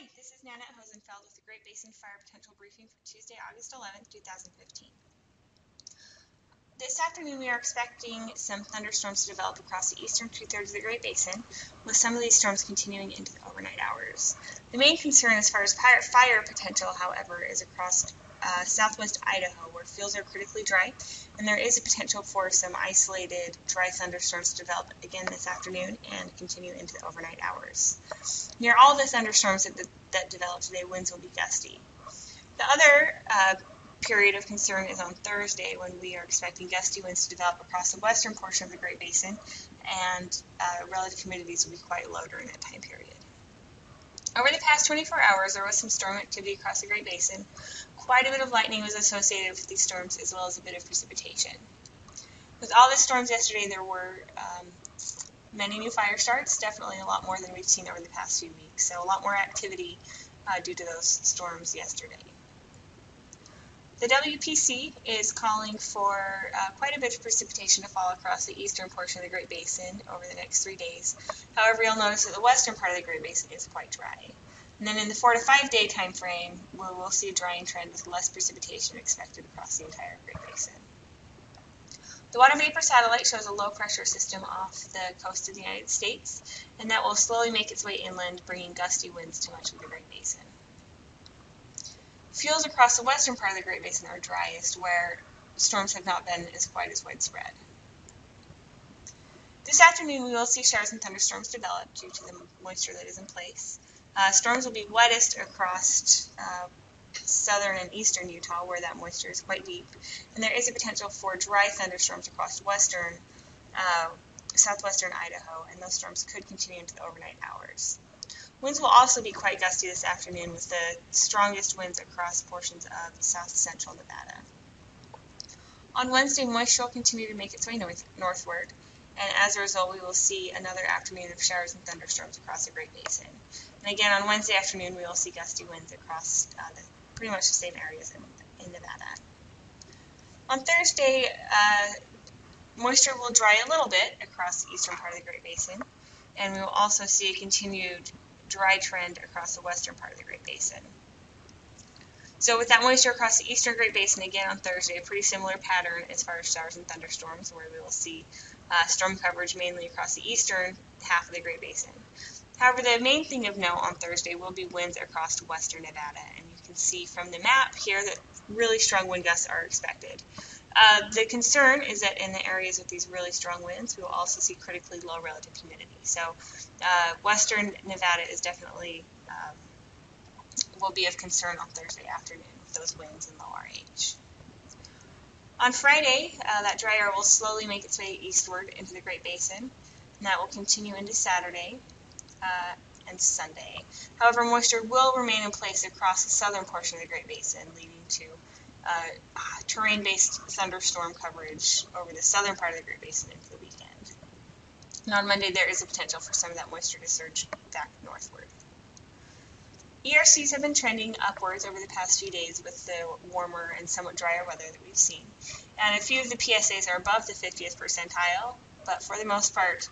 Hi, this is Nanette Hosenfeld with the Great Basin Fire Potential Briefing for Tuesday, August 11th, 2015. This afternoon we are expecting some thunderstorms to develop across the eastern two-thirds of the Great Basin, with some of these storms continuing into the overnight hours. The main concern as far as fire potential, however, is across southwest Idaho, where fields are critically dry, and there is a potential for some isolated dry thunderstorms to develop again this afternoon and continue into the overnight hours. Near all the thunderstorms that develop today, winds will be gusty. The other period of concern is on Thursday, when we are expecting gusty winds to develop across the western portion of the Great Basin, and relative humidities will be quite low during that time period. Over the past 24 hours, there was some storm activity across the Great Basin. Quite a bit of lightning was associated with these storms, as well as a bit of precipitation. With all the storms yesterday, there were many new fire starts, definitely a lot more than we've seen over the past few weeks. So a lot more activity due to those storms yesterday. The WPC is calling for quite a bit of precipitation to fall across the eastern portion of the Great Basin over the next 3 days. However, you'll notice that the western part of the Great Basin is quite dry. And then in the 4 to 5 day time frame, we will see a drying trend with less precipitation expected across the entire Great Basin. The water vapor satellite shows a low pressure system off the coast of the United States, and that will slowly make its way inland, bringing gusty winds to much of the Great Basin. Fields across the western part of the Great Basin are driest, where storms have not been quite as widespread. This afternoon we will see showers and thunderstorms develop due to the moisture that is in place. Storms will be wettest across southern and eastern Utah, where that moisture is quite deep, and there is a potential for dry thunderstorms across southwestern Idaho, and those storms could continue into the overnight hours. Winds will also be quite gusty this afternoon, with the strongest winds across portions of south-central Nevada. On Wednesday, moisture will continue to make its way northward, and as a result, we will see another afternoon of showers and thunderstorms across the Great Basin. And again, on Wednesday afternoon, we will see gusty winds across pretty much the same areas in Nevada. On Thursday, moisture will dry a little bit across the eastern part of the Great Basin, and we will also see a continued dry trend across the western part of the Great Basin. So with that moisture across the eastern Great Basin, again on Thursday, a pretty similar pattern as far as showers and thunderstorms, where we will see storm coverage mainly across the eastern half of the Great Basin. However, the main thing of note on Thursday will be winds across western Nevada, and you can see from the map here that really strong wind gusts are expected. The concern is that in the areas with these really strong winds, we will also see critically low relative humidity. So western Nevada is definitely will be of concern on Thursday afternoon with those winds in low RH. On Friday, that dry air will slowly make its way eastward into the Great Basin, and that will continue into Saturday and Sunday. However, moisture will remain in place across the southern portion of the Great Basin, leading to terrain-based thunderstorm coverage over the southern part of the Great Basin into the weekend. And on Monday, there is a potential for some of that moisture to surge back northward. ERCs have been trending upwards over the past few days with the warmer and somewhat drier weather that we've seen. And a few of the PSAs are above the 50th percentile, but for the most part,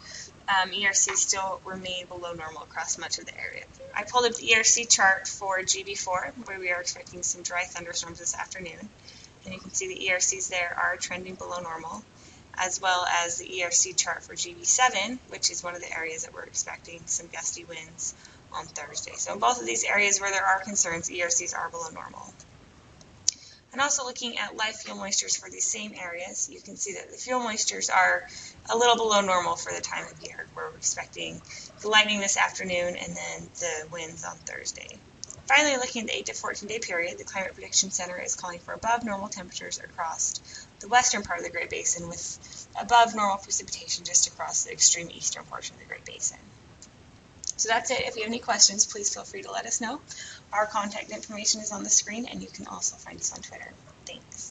ERCs still remain below normal across much of the area. I pulled up the ERC chart for GB4, where we are expecting some dry thunderstorms this afternoon. And you can see the ERCs there are trending below normal, as well as the ERC chart for GB7, which is one of the areas that we're expecting some gusty winds on Thursday. So in both of these areas where there are concerns, ERCs are below normal. And also looking at live fuel moistures for these same areas, you can see that the fuel moistures are a little below normal for the time of year, where we're expecting the lightning this afternoon and then the winds on Thursday. Finally, looking at the 8 to 14 day period, the Climate Prediction Center is calling for above normal temperatures across the western part of the Great Basin, with above normal precipitation just across the extreme eastern portion of the Great Basin. So that's it. If you have any questions, please feel free to let us know. Our contact information is on the screen, and you can also find us on Twitter. Thanks.